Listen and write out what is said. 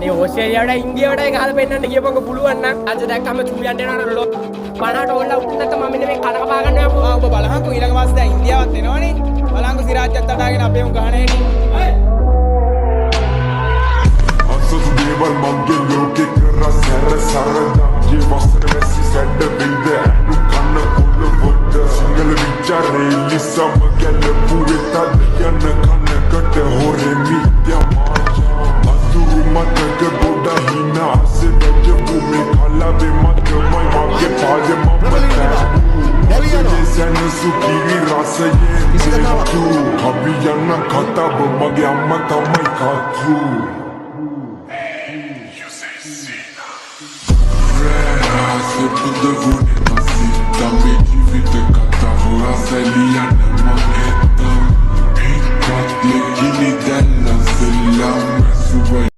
මේ ඕස්ට්‍රේලියාවට ඉන්දියාවට ගහලා පෙන්නන්න කියපොක පුළුවන් නම් අද දැක්කම චූලියන්ට යනවා ලො 50ට ඕල්ලා උත් නැත්නම් මම මෙන්න මේ කනක පා ගන්නවා ඔබ බලහන්කෝ ඊළඟ මාසේ දැන් ඉන්දියාවත් එනවනේ බලහන්කෝ සිරාජ්‍යත් අඩාගෙන අපේම ගහන හැටි අසතු දේවල් මගේ ලෝකේ කරා සැර සරදා ජී වස්තර වෙසි සැඩ බින්ද අනු කන්න කුල පොඩ සිංගල විචාරේ ලිසම ගැල පුරේත යන කන්නකට හොරේ මිත්‍යා මායා අතුරු මතක ගොඩ හිනා අසෙදජ භූමි කලාවේ මතමයි මගේ පාදේ මම සැන සුපිරි රසයේ තු අපි යන කතාව මගේ අම්මා තමයි කතු Devo necessita medivite catavola seliana manetta Piccat le chili della stella Messuva